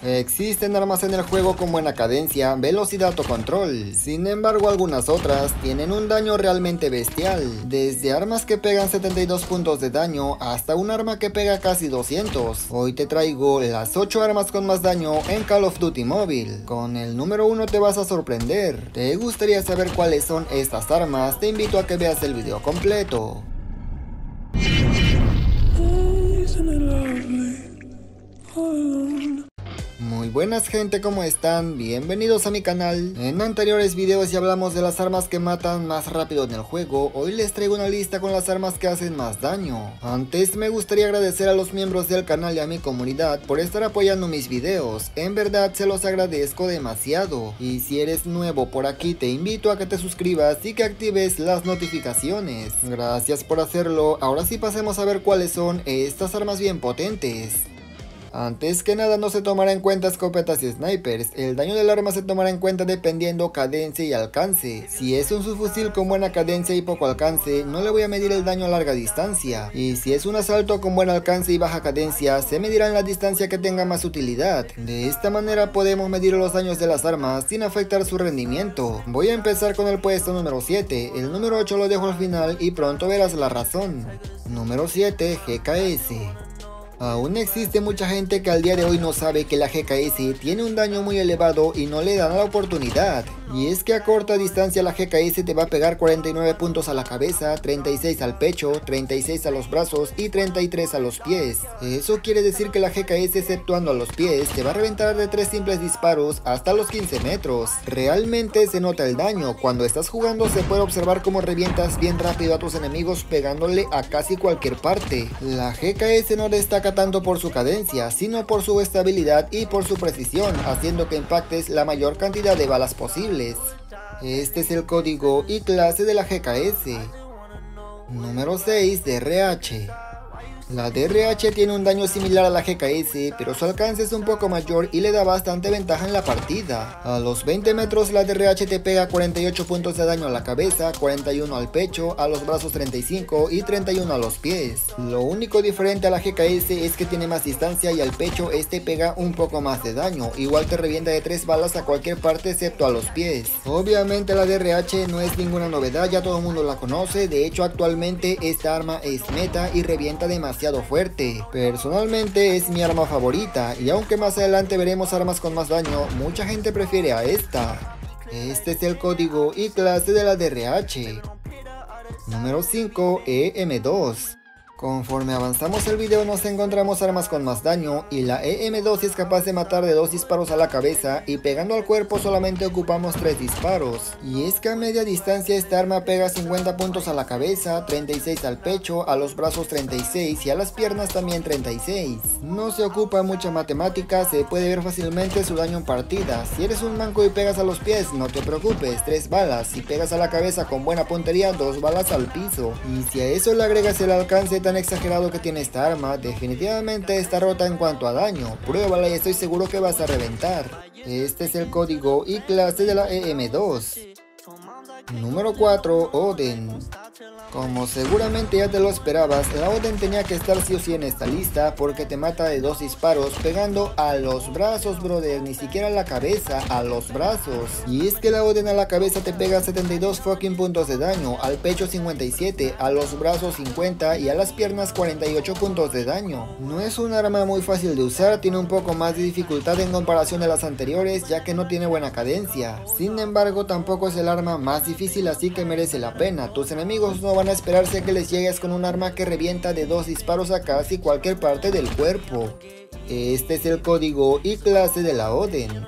Existen armas en el juego con buena cadencia, velocidad o control. Sin embargo, algunas otras tienen un daño realmente bestial. Desde armas que pegan 72 puntos de daño hasta un arma que pega casi 200. Hoy te traigo las 8 armas con más daño en Call of Duty Mobile. Con el número 1 te vas a sorprender. ¿Te gustaría saber cuáles son estas armas? Te invito a que veas el video completo. Muy buenas gente, ¿cómo están? Bienvenidos a mi canal. En anteriores videos ya hablamos de las armas que matan más rápido en el juego. Hoy les traigo una lista con las armas que hacen más daño. Antes me gustaría agradecer a los miembros del canal y a mi comunidad por estar apoyando mis videos. En verdad se los agradezco demasiado. Y si eres nuevo por aquí te invito a que te suscribas y que actives las notificaciones. Gracias por hacerlo. Ahora sí pasemos a ver cuáles son estas armas bien potentes. Antes que nada no se tomará en cuenta escopetas y snipers, el daño del arma se tomará en cuenta dependiendo cadencia y alcance. Si es un subfusil con buena cadencia y poco alcance, no le voy a medir el daño a larga distancia. Y si es un asalto con buen alcance y baja cadencia, se medirá en la distancia que tenga más utilidad. De esta manera podemos medir los daños de las armas sin afectar su rendimiento. Voy a empezar con el puesto número 7, el número 8 lo dejo al final y pronto verás la razón. Número 7, GKS. Aún existe mucha gente que al día de hoy no sabe que la GKS tiene un daño muy elevado y no le dan la oportunidad. Y es que a corta distancia la GKS te va a pegar 49 puntos a la cabeza, 36 al pecho, 36 a los brazos y 33 a los pies. Eso quiere decir que la GKS, exceptuando a los pies, te va a reventar de 3 simples disparos hasta los 15 metros. Realmente se nota el daño. Cuando estás jugando se puede observar cómo revientas bien rápido a tus enemigos pegándole a casi cualquier parte. La GKS no destaca tanto por su cadencia, sino por su estabilidad y por su precisión, haciendo que impactes la mayor cantidad de balas posibles. Este es el código y clase de la GKS. Número 6, DRH. La DRH tiene un daño similar a la GKS, pero su alcance es un poco mayor y le da bastante ventaja en la partida. A los 20 metros la DRH te pega 48 puntos de daño a la cabeza, 41 al pecho, a los brazos 35 y 31 a los pies. Lo único diferente a la GKS es que tiene más distancia y al pecho este pega un poco más de daño, igual te revienta de 3 balas a cualquier parte excepto a los pies. Obviamente la DRH no es ninguna novedad, ya todo el mundo la conoce, de hecho actualmente esta arma es meta y revienta demasiado fuerte. Personalmente es mi arma favorita y aunque más adelante veremos armas con más daño, mucha gente prefiere a esta. Este es el código y clase de la DRH. Número 5, EM2. Conforme avanzamos el video nos encontramos armas con más daño y la EM2 es capaz de matar de 2 disparos a la cabeza y pegando al cuerpo solamente ocupamos 3 disparos. Y es que a media distancia esta arma pega 50 puntos a la cabeza, 36 al pecho, a los brazos 36 y a las piernas también 36. No se ocupa mucha matemática, se puede ver fácilmente su daño en partida. Si eres un manco y pegas a los pies, no te preocupes, 3 balas. Si pegas a la cabeza con buena puntería, 2 balas al piso. Y si a eso le agregas el alcance tan exagerado que tiene esta arma, definitivamente está rota en cuanto a daño. Pruébala y estoy seguro que vas a reventar. Este es el código y clase de la EM2. Número 4, Oden. Como seguramente ya te lo esperabas, la Oden tenía que estar sí o sí en esta lista porque te mata de 2 disparos pegando a los brazos, brother, ni siquiera a la cabeza, a los brazos. Y es que la Oden a la cabeza te pega 72 fucking puntos de daño, al pecho 57, a los brazos 50 y a las piernas 48 puntos de daño. No es un arma muy fácil de usar, tiene un poco más de dificultad en comparación de las anteriores ya que no tiene buena cadencia. Sin embargo tampoco es el arma más difícil, así que merece la pena. Tus enemigos no van a esperarse a que les llegues con un arma que revienta de 2 disparos a casi cualquier parte del cuerpo. Este es el código y clase de la Oden.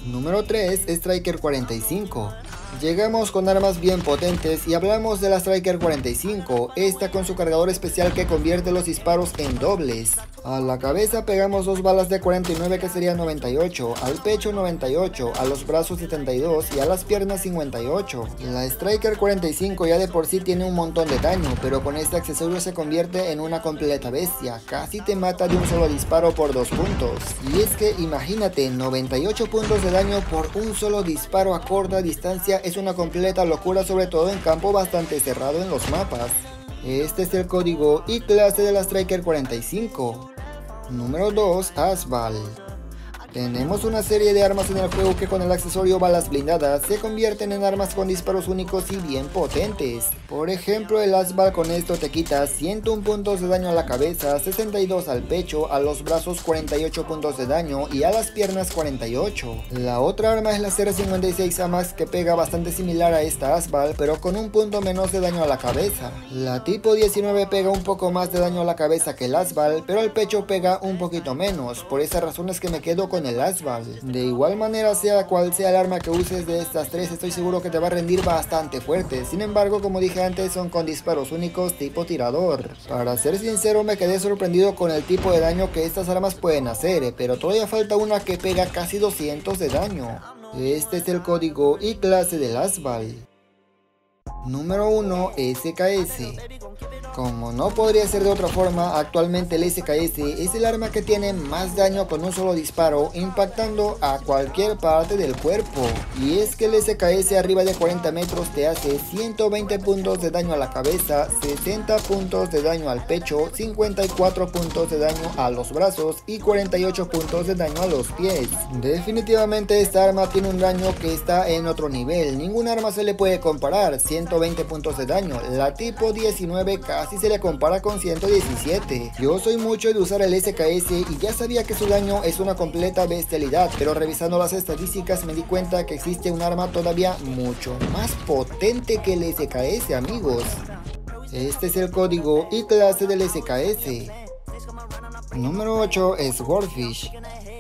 Número 3, Striker 45. Llegamos con armas bien potentes y hablamos de la Striker 45, esta con su cargador especial que convierte los disparos en dobles. A la cabeza pegamos 2 balas de 49 que sería 98, al pecho 98, a los brazos 72 y a las piernas 58. La Striker 45 ya de por sí tiene un montón de daño, pero con este accesorio se convierte en una completa bestia, casi te mata de un solo disparo por 2 puntos. Y es que imagínate, 98 puntos de daño por un solo disparo a corta distancia es una completa locura, sobre todo en campo bastante cerrado en los mapas. Este es el código y clase de la Striker 45. Número 2, Asval. Tenemos una serie de armas en el juego que con el accesorio balas blindadas se convierten en armas con disparos únicos y bien potentes. Por ejemplo, el Asbal con esto te quita 101 puntos de daño a la cabeza, 62 al pecho, a los brazos 48 puntos de daño y a las piernas 48. La otra arma es la CR56 AMAX que pega bastante similar a esta Asbal pero con un punto menos de daño a la cabeza. La tipo 19 pega un poco más de daño a la cabeza que el Asbal pero al pecho pega un poquito menos, por esa razón es que me quedo con el Asbal. De igual manera, sea cual sea el arma que uses de estas tres, estoy seguro que te va a rendir bastante fuerte. Sin embargo, como dije antes, son con disparos únicos tipo tirador. Para ser sincero, me quedé sorprendido con el tipo de daño que estas armas pueden hacer, pero todavía falta una que pega casi 200 de daño. Este es el código y clase del Asbal. Número 1, SKS. Como no podría ser de otra forma, actualmente el SKS es el arma que tiene más daño con un solo disparo, impactando a cualquier parte del cuerpo. Y es que el SKS arriba de 40 metros te hace 120 puntos de daño a la cabeza, 60 puntos de daño al pecho, 54 puntos de daño a los brazos y 48 puntos de daño a los pies. Definitivamente esta arma tiene un daño que está en otro nivel, ninguna arma se le puede comparar. 120 puntos de daño, la tipo 19 casi se le compara con 117. Yo soy mucho de usar el SKS y ya sabía que su daño es una completa bestialidad, pero revisando las estadísticas me di cuenta que existe un arma todavía mucho más potente que el SKS, amigos. Este es el código y clase del SKS. Número 8 es Swordfish.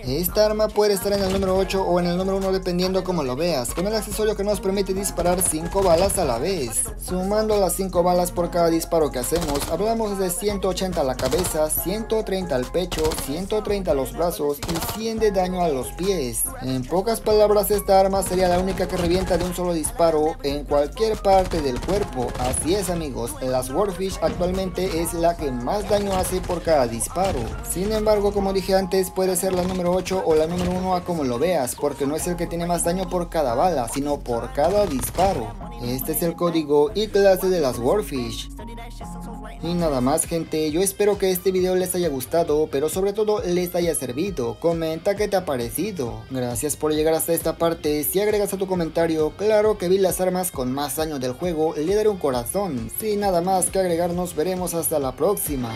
Esta arma puede estar en el número 8 o en el número 1 dependiendo como lo veas, con el accesorio que nos permite disparar 5 balas a la vez. Sumando las 5 balas por cada disparo que hacemos, hablamos de 180 a la cabeza, 130 al pecho, 130 a los brazos y 100 de daño a los pies. En pocas palabras, esta arma sería la única que revienta de un solo disparo en cualquier parte del cuerpo. Así es, amigos, la Swordfish actualmente es la que más daño hace por cada disparo. Sin embargo, como dije antes, puede ser la número 8 o la número 1 a como lo veas, porque no es el que tiene más daño por cada bala, sino por cada disparo. Este es el código y clase de las Swordfish. Y nada más, gente, yo espero que este video les haya gustado, pero sobre todo les haya servido. Comenta qué te ha parecido. Gracias por llegar hasta esta parte. Si agregas a tu comentario, claro que vi las armas con más daño del juego, le daré un corazón. Sin nada más que agregar, nos veremos hasta la próxima.